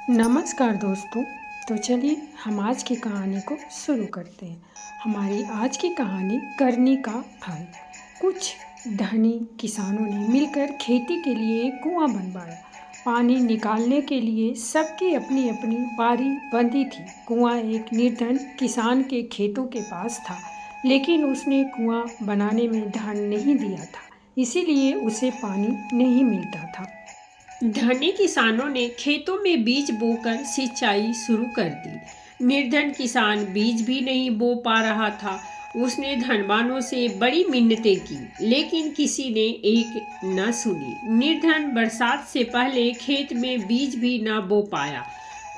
नमस्कार दोस्तों। तो चलिए हम आज की कहानी को शुरू करते हैं। हमारी आज की कहानी करनी का फल। कुछ धनी किसानों ने मिलकर खेती के लिए एक कुआं बनवाया। पानी निकालने के लिए सबकी अपनी अपनी बारी बंधी थी। कुआं एक निर्धन किसान के खेतों के पास था, लेकिन उसने कुआं बनाने में ध्यान नहीं दिया था, इसीलिए उसे पानी नहीं मिलता था। धनी किसानों ने खेतों में बीज बोकर सिंचाई शुरू कर दी। निर्धन किसान बीज भी नहीं बो पा रहा था। उसने धनवानों से बड़ी मिन्नतें की, लेकिन किसी ने एक न सुनी। निर्धन बरसात से पहले खेत में बीज भी न बो पाया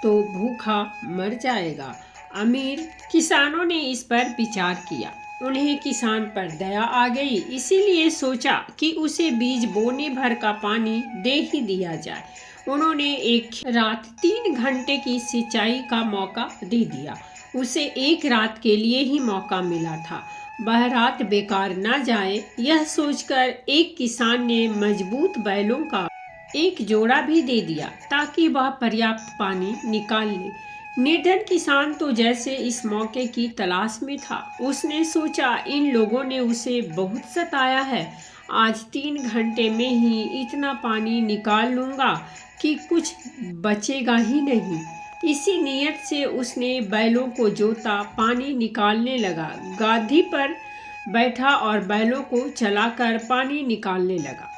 तो भूखा मर जाएगा। अमीर किसानों ने इस पर विचार किया। उन्हें किसान पर दया आ गई, इसीलिए सोचा कि उसे बीज बोने भर का पानी दे ही दिया जाए। उन्होंने एक रात 3 घंटे की सिंचाई का मौका दे दिया। उसे एक रात के लिए ही मौका मिला था। वह रात बेकार न जाए, यह सोचकर एक किसान ने मजबूत बैलों का एक जोड़ा भी दे दिया ताकि वह पर्याप्त पानी निकाल ले। निर्धन किसान तो जैसे इस मौके की तलाश में था। उसने सोचा, इन लोगों ने उसे बहुत सताया है। आज 3 घंटे में ही इतना पानी निकाल लूंगा कि कुछ बचेगा ही नहीं। इसी नियत से उसने बैलों को जोता, पानी निकालने लगा। गाधी पर बैठा और बैलों को चलाकर पानी निकालने लगा।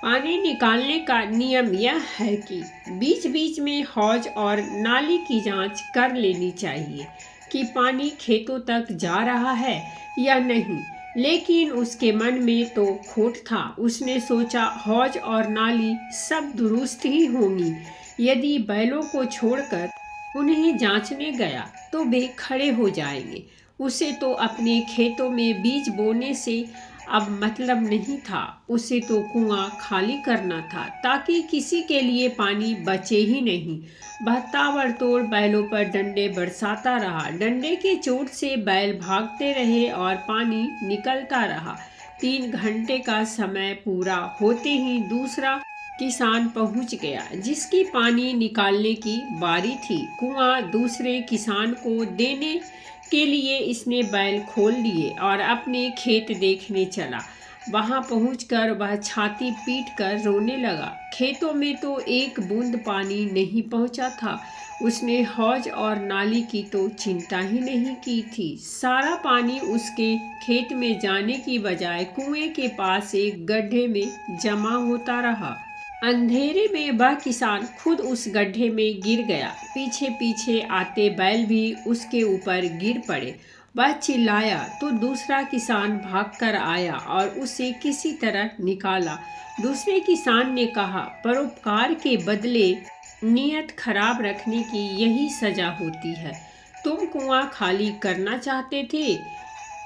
पानी निकालने का नियम यह है कि बीच बीच में हौज और नाली की जांच कर लेनी चाहिए कि पानी खेतों तक जा रहा है या नहीं। लेकिन उसके मन में तो खोट था। उसने सोचा, हौज और नाली सब दुरुस्त ही होंगी। यदि बैलों को छोड़कर उन्हें जांचने गया तो वे खड़े हो जाएंगे। उसे तो अपने खेतों में बीज बोने से अब मतलब नहीं था। उसे तो कुआं खाली करना था ताकि किसी के लिए पानी बचे ही नहीं। वह ताबड़तोड़ बैलों पर डंडे बरसाता रहा। डंडे की चोट से बैल भागते रहे और पानी निकलता रहा। 3 घंटे का समय पूरा होते ही दूसरा किसान पहुंच गया, जिसकी पानी निकालने की बारी थी। कुआं दूसरे किसान को देने के लिए इसने बैल खोल दिए और अपने खेत देखने चला। वहां पहुंचकर वह छाती पीट कर रोने लगा। खेतों में तो एक बूंद पानी नहीं पहुंचा था। उसने हौज और नाली की तो चिंता ही नहीं की थी। सारा पानी उसके खेत में जाने की बजाय कुएं के पास एक गड्ढे में जमा होता रहा। अंधेरे में वह किसान खुद उस गड्ढे में गिर गया। पीछे पीछे आते बैल भी उसके ऊपर गिर पड़े। वह चिल्लाया तो दूसरा किसान भागकर आया और उसे किसी तरह निकाला। दूसरे किसान ने कहा, परोपकार के बदले नियत खराब रखने की यही सजा होती है। तुम कुआं खाली करना चाहते थे,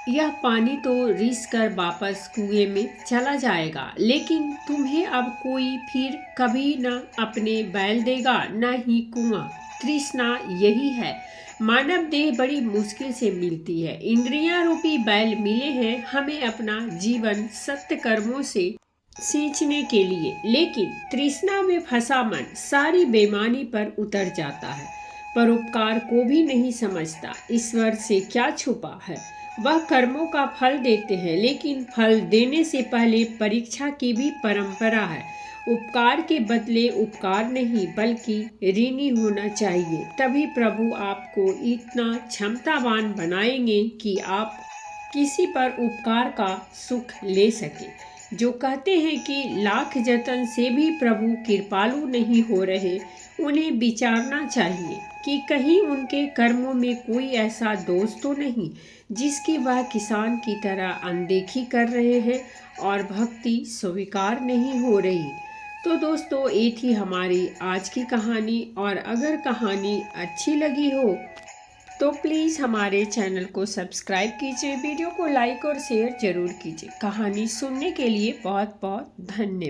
यह पानी तो रिस कर वापस कुएं में चला जाएगा, लेकिन तुम्हें अब कोई फिर कभी न अपने बैल देगा, न ही कुआं। तृष्णा यही है। मानव देह बड़ी मुश्किल से मिलती है। इंद्रियां रूपी बैल मिले हैं हमें अपना जीवन सत्य कर्मों से सींचने के लिए, लेकिन तृष्णा में फंसा मन सारी बेईमानी पर उतर जाता है। परोपकार को भी नहीं समझता। ईश्वर से क्या छुपा है। वह कर्मों का फल देते हैं, लेकिन फल देने से पहले परीक्षा की भी परंपरा है। उपकार के बदले उपकार नहीं, बल्कि ऋणी होना चाहिए। तभी प्रभु आपको इतना क्षमतावान बनाएंगे कि आप किसी पर उपकार का सुख ले सके। जो कहते हैं कि लाख जतन से भी प्रभु कृपालु नहीं हो रहे, उन्हें विचारना चाहिए कि कहीं उनके कर्मों में कोई ऐसा दोष तो नहीं जिसकी वह किसान की तरह अनदेखी कर रहे हैं और भक्ति स्वीकार नहीं हो रही। तो दोस्तों, ये थी हमारी आज की कहानी। और अगर कहानी अच्छी लगी हो तो प्लीज़ हमारे चैनल को सब्सक्राइब कीजिए, वीडियो को लाइक और शेयर जरूर कीजिए। कहानी सुनने के लिए बहुत बहुत धन्यवाद।